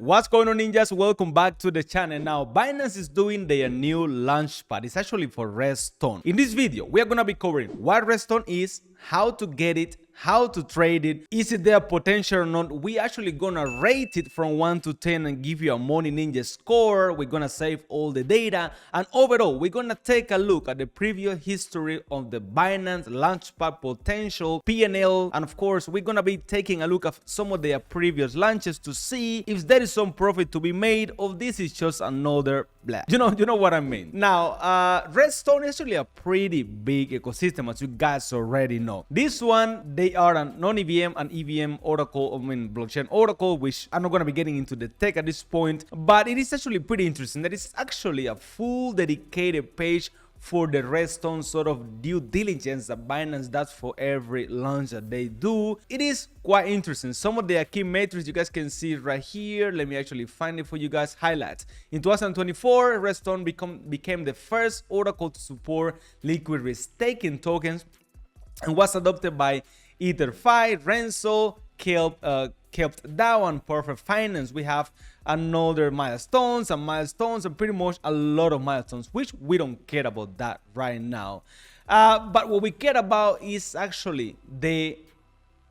What's going on, ninjas? Welcome back to the channel. Now, Binance is doing their new Launchpad. It's actually for RedStone. In this video, we are going to be covering what RedStone is, how to get it, how to trade it, is it their potential or not. We actually gonna rate it from 1 to 10 and give you a Money Ninja score. We're gonna save all the data, and overall we're gonna take a look at the previous history of the Binance Launchpad potential, PNL, and of course we're gonna be taking a look at some of their previous launches to see if there is some profit to be made or this is just another blah. You know what I mean. Now, RedStone is actually a pretty big ecosystem, as you guys already know. This one, they are a non-EVM and EVM oracle, blockchain oracle, which I'm not going to be getting into the tech at this point, but it is actually pretty interesting. There is actually a full dedicated page for the RedStone sort of due diligence that Binance does for every launch that they do. It is quite interesting. Some of their key metrics you guys can see right here. Let me actually find it for you guys. Highlights. In 2024, RedStone became the first oracle to support liquid restaking tokens and was adopted by EtherFi, Renzo, Kelp DAO, and Perfect Finance. We have another milestones and pretty much a lot of milestones, which we don't care about that right now. But what we care about is actually the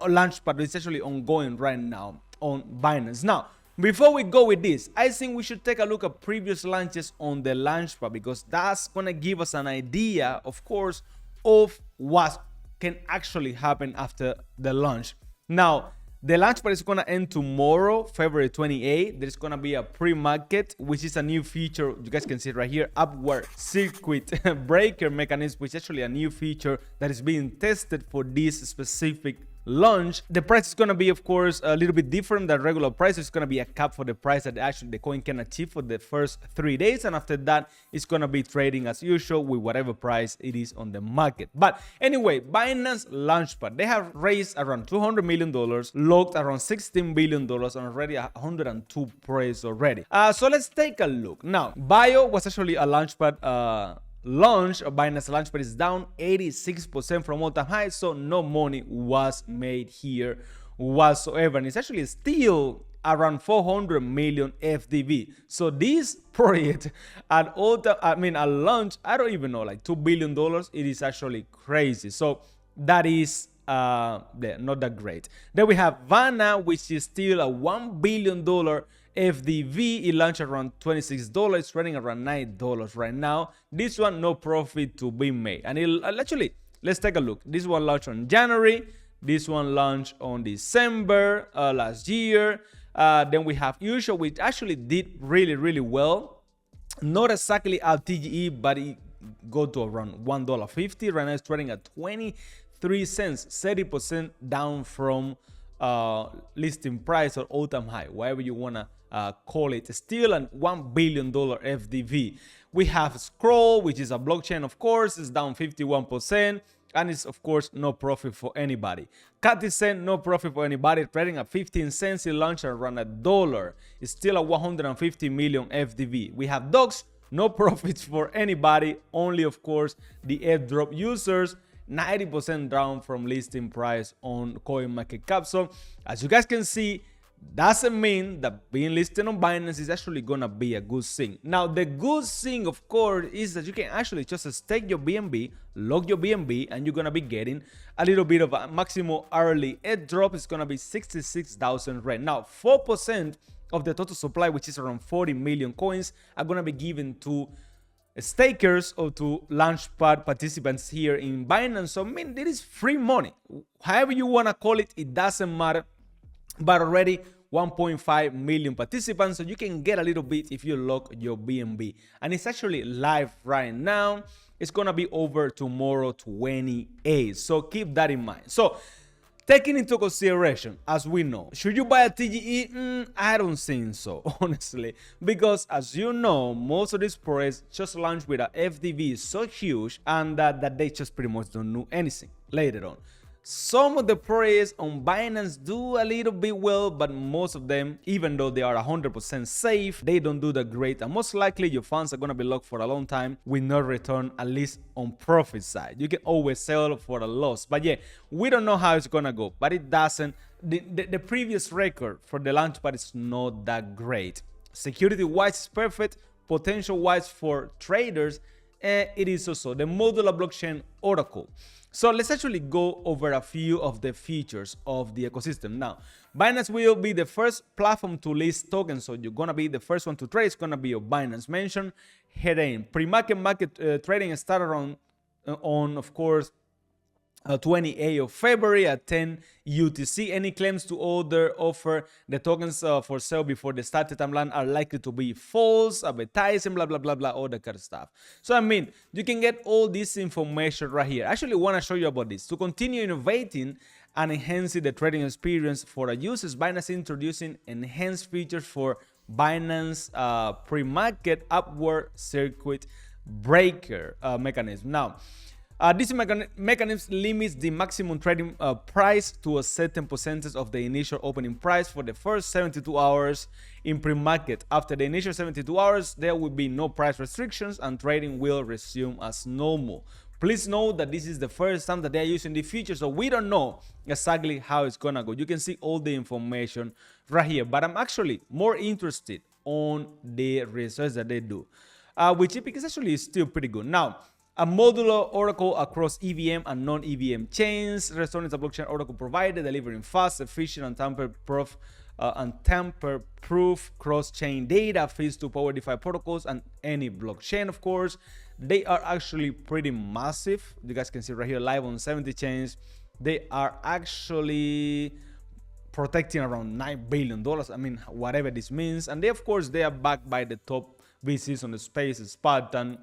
Launchpad. It's actually ongoing right now on Binance. Now, before we go with this, I think we should take a look at previous launches on the Launchpad, because that's gonna give us an idea, of course, of what can actually happen after the launch. Now, the Launchpad is going to end tomorrow, February 28th. There's going to be a pre-market, which is a new feature. You guys can see it right here, upward circuit breaker mechanism, which is actually a new feature that is being tested for this specific launch. The price is going to be, of course, a little bit different than regular price. It's going to be a cap for the price that actually the coin can achieve for the first 3 days, and after that it's going to be trading as usual with whatever price it is on the market. But anyway, Binance Launchpad, they have raised around $200 million, locked around $16 billion, and already 102 praise already. So let's take a look. Now, Bio was actually a Launchpad launch of Binance Launchpad is down 86% from all-time high, so no money was made here whatsoever, and it's actually still around 400 million FDV. So this project at all time, at launch, I don't even know, like $2 billion. It is actually crazy. So that is not that great. Then we have Vana, which is still a $1 billion FDV. It launched around $26. It's running around $9 right now. This one, no profit to be made. And actually, let's take a look. This one launched on January. This one launched on December last year. Then we have Usual, which actually did really well. Not exactly at TGE, but it got to around $1.50. Right now it's trading at 23 cents, 30% down from listing price or all-time high, whatever you wanna call it. Still a $1 billion FDV. We have Scroll, which is a blockchain, of course, is down 51%, and it's of course no profit for anybody. Catizen, no profit for anybody, trading at 15 cents. It launched around $1. It's still a 150 million FDV. We have Dogs, no profits for anybody, only of course the airdrop users. 90% down from listing price on CoinMarketCap. So as you guys can see, doesn't mean that being listed on Binance is actually gonna be a good thing. Now, the good thing, of course, is that you can actually just stake your BNB, log your BNB, and you're gonna be getting a little bit of a maximum early airdrop. It's gonna be 66,000 right now. 4% of the total supply, which is around 40 million coins, are gonna be given to stakers or to Launchpad participants here in Binance. So there is free money, however you want to call it, it doesn't matter. But already 1.5 million participants, so you can get a little bit if you lock your BNB, and it's actually live right now. It's gonna be over tomorrow 28th, so keep that in mind. So taking into consideration, as we know, should you buy a TGE? I don't think so, honestly, because as you know, most of these projects just launch with a FDV so huge and that they just pretty much don't do anything later on. Some of the projects on Binance do a little bit well, but most of them, even though they are 100% safe, they don't do that great. And most likely your funds are going to be locked for a long time with no return, at least on profit side. You can always sell for a loss. But yeah, we don't know how it's going to go, but it doesn't. The previous record for the Launchpad is not that great. Security-wise, it's perfect. Potential-wise for traders, it is also the modular blockchain Oracle. So let's actually go over a few of the features of the ecosystem. Now, Binance will be the first platform to list tokens, so you're gonna be the first one to trade. It's gonna be your Binance mentioned. Heading pre-market market trading started on of course 28th of February at 10 UTC. Any claims to order offer the tokens for sale before the started timeline are likely to be false, advertising, blah, blah, blah, blah, all that kind of stuff. So, I mean, you can get all this information right here. I actually want to show you about this. To continue innovating and enhancing the trading experience for our users, Binance is introducing enhanced features for Binance pre-market upward circuit breaker mechanism. Now, this mechanism limits the maximum trading price to a certain percentage of the initial opening price for the first 72 hours in pre-market. After the initial 72 hours, there will be no price restrictions and trading will resume as normal. Please note that this is the first time that they are using the feature, so we don't know exactly how it's gonna go. You can see all the information right here, but I'm actually more interested on the research that they do, which is actually still pretty good. Now, a modular Oracle across EVM and non-EVM chains. RedStone is a blockchain Oracle provider delivering fast, efficient, and tamper-proof cross-chain data feeds to Power DeFi protocols and any blockchain, of course. They are actually pretty massive. You guys can see right here, live on 70 chains. They are actually protecting around $9 billion. I mean, whatever this means. And they, of course, they are backed by the top VCs on the space, Spartan,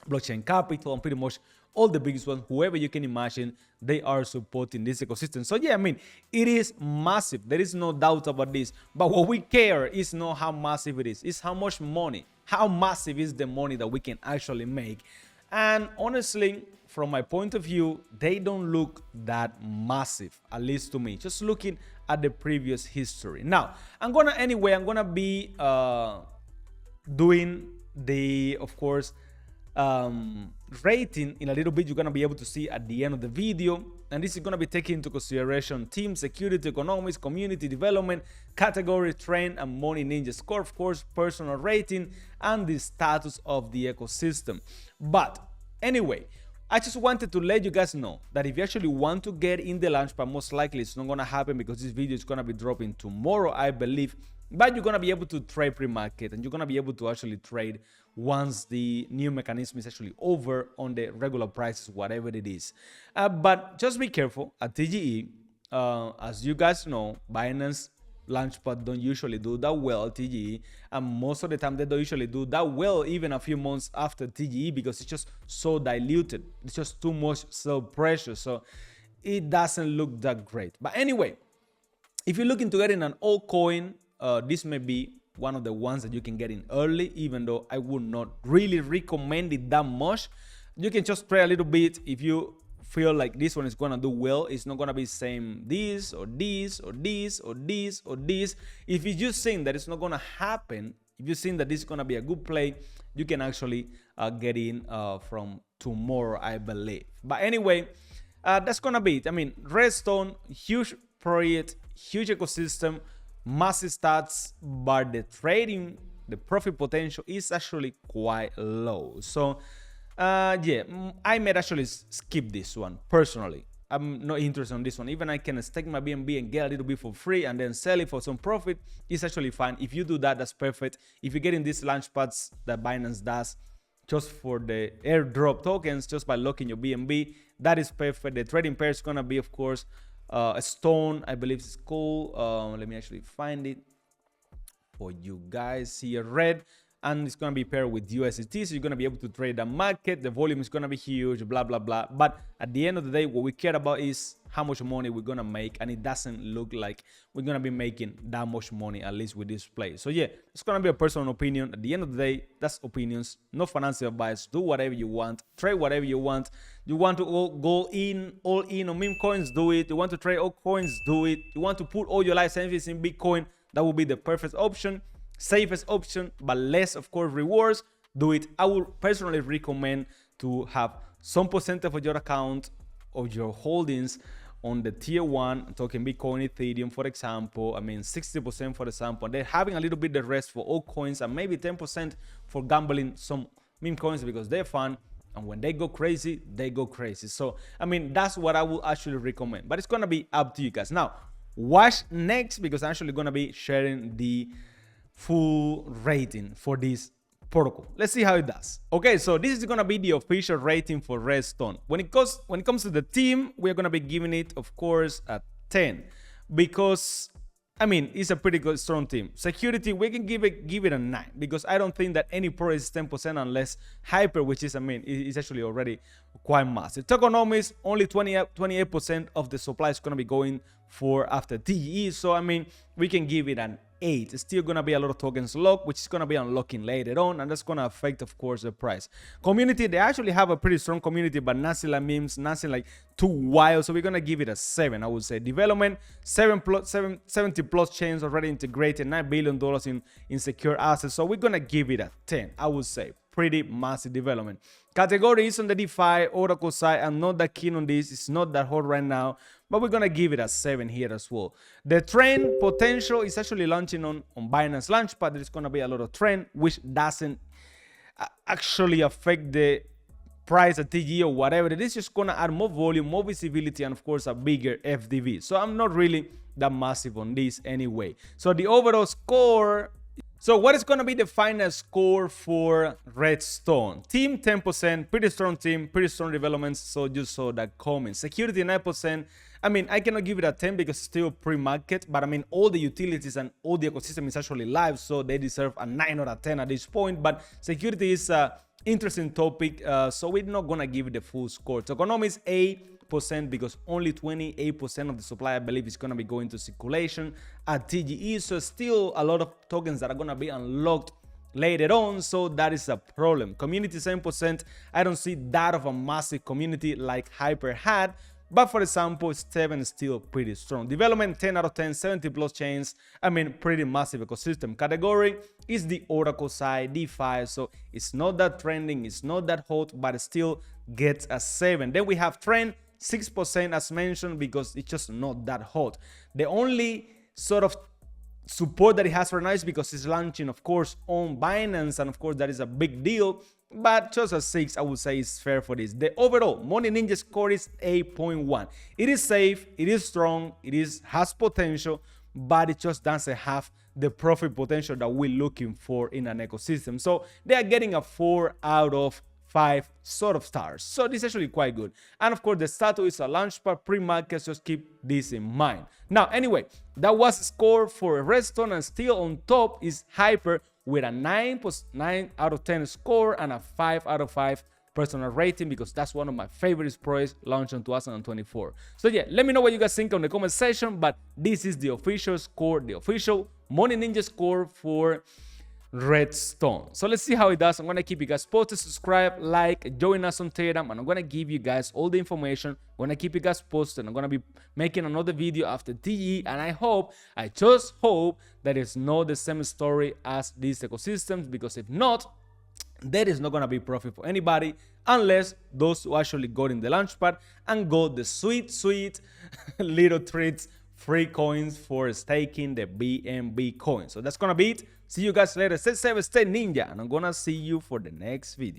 Blockchain Capital, and pretty much all the biggest ones, whoever you can imagine, they are supporting this ecosystem. So yeah, I mean, it is massive. There is no doubt about this. But what we care is not how massive it is. It's how much money, how massive is the money that we can actually make. And honestly, from my point of view, they don't look that massive, at least to me, just looking at the previous history. Now, I'm gonna be doing the, of course, rating in a little bit. You're gonna be able to see at the end of the video, and this is gonna be taking into consideration team, security, economics, community development, category, trend, and money ninja score, of course, personal rating, and the status of the ecosystem. But anyway, I just wanted to let you guys know that if you actually want to get in the Launchpad, most likely it's not gonna happen because this video is gonna be dropping tomorrow, I believe. But you're gonna be able to trade pre-market, and you're gonna be able to actually trade once the new mechanism is actually over on the regular prices, whatever it is. But just be careful at TGE. As you guys know, Binance Launchpad don't usually do that well at TGE, and most of the time they don't usually do that well even a few months after TGE because it's just so diluted. It's just too much sell pressure, so it doesn't look that great. But anyway, if you're looking to get in an altcoin, this may be one of the ones that you can get in early, even though I would not really recommend it that much. You can just pray a little bit. If you feel like this one is gonna do well, it's not gonna be same this or this or this or this or this. If you just think that it's not gonna happen, if you think that this is gonna be a good play, you can actually get in from tomorrow, I believe. But anyway, that's gonna be it. I mean, RedStone, huge project, huge ecosystem, massive stats, but the trading, the profit potential is actually quite low. So yeah, I may actually skip this one personally. I'm not interested in this one. Even I can stake my BNB and get a little bit for free and then sell it for some profit. It's actually fine. If you do that, that's perfect. If you're getting these launchpads that Binance does just for the airdrop tokens, just by locking your BNB, that is perfect. The trading pair is gonna be, of course, a stone, I believe it's called. Let me actually find it for you guys here. Red and it's going to be paired with USDT, so you're going to be able to trade the market. The volume is going to be huge, blah blah blah. But at the end of the day, what we care about is how much money we're going to make, and it doesn't look like we're going to be making that much money, at least with this play. So yeah, it's going to be a personal opinion. At the end of the day, that's opinions, no financial advice. Do whatever you want, trade whatever you want. You want to go all in on meme coins, do it. You want to trade all coins, do it. You want to put all your life savings in Bitcoin, that would be the perfect option, safest option, but less, of course, rewards. Do it. I would personally recommend to have some percentage of your account, of your holdings, on the tier 1. I'm talking Bitcoin, Ethereum, for example. I mean 60% for example. And then having a little bit the rest for all coins, and maybe 10% for gambling some meme coins because they're fun. And when they go crazy, they go crazy. So, I mean, that's what I would actually recommend. But it's going to be up to you guys. Now, watch next, because I'm actually going to be sharing the full rating for this protocol. Let's see how it does. Okay, so this is going to be the official rating for RedStone. When it comes to the team, we're going to be giving it, of course, a 10. Because, I mean, it's a pretty good, strong team. Security, we can give it a 9, because I don't think that any pro is 10% unless Hyper, which is, I mean, is actually already quite massive. Tokenomics, only 28% of the supply is going to be going for after TGE. So, I mean, we can give it an 8. It's still going to be a lot of tokens locked, which is going to be unlocking later on, and that's going to affect, of course, the price. Community, they actually have a pretty strong community, but nothing like memes, nothing like too wild, so we're going to give it a 7, I would say. Development, 70 plus chains already integrated, $9 billion in secure assets, so we're going to give it a 10, I would say. Pretty massive development. Category is on the DeFi Oracle side. I'm not that keen on this. It's not that hot right now, but we're gonna give it a 7 here as well. The trend potential is actually launching on Binance Launchpad. There's gonna be a lot of trend, which doesn't actually affect the price at TG or whatever. It is just gonna add more volume, more visibility, and of course a bigger FDV. So I'm not really that massive on this anyway. So the overall score. So what is going to be the final score for RedStone? Team 10%, pretty strong team, pretty strong developments, so you saw that comment. Security 9%. I mean, I cannot give it a 10 because it's still pre-market, but I mean, all the utilities and all the ecosystem is actually live, so they deserve a 9 or a 10 at this point. But security is an interesting topic, so we're not going to give it the full score. Tokenomics 8%, because only 28% of the supply, I believe, is going to be going to circulation at TGE. So still a lot of tokens that are going to be unlocked later on, so that is a problem. Community 7%. I don't see that of a massive community like Hyper had, but for example, 7 is still pretty strong. Development 10 out of 10, 70 plus chains. I mean, pretty massive ecosystem. Category is the Oracle side, DeFi, so it's not that trending, it's not that hot, but it still gets a 7. Then we have trend 6%, as mentioned, because it's just not that hot. The only sort of support that it has right now is because it's launching, of course, on Binance, and of course that is a big deal, but just a 6, I would say, is fair for this. The overall Money Ninja score is 8.1. It is safe, it is strong, has potential, but it just doesn't have the profit potential that we're looking for in an ecosystem. So they are getting a 4 out of 5 sort of stars. So this is actually quite good. And of course, the status is a Launchpad pre-market, just keep this in mind. Now, anyway, that was score for RedStone, and still on top is Hyper with a 9 out of 10 score and a 5 out of 5 personal rating, because that's one of my favorite projects launched in 2024. So yeah, let me know what you guys think on the comment section, but this is the official score, the official Money Ninja score for RedStone. So let's see how it does. I'm gonna keep you guys posted. Subscribe, like, join us on Telegram, and I'm gonna give you guys all the information. I'm gonna keep you guys posted. I'm gonna be making another video after TE, and I just hope that it's not the same story as these ecosystems, because if not, there is not gonna be profit for anybody unless those who actually got in the Launchpad and got the sweet little treats, free coins for staking the BNB coin. So that's gonna be it. See you guys later. Stay safe, stay ninja, and I'm gonna see you for the next video.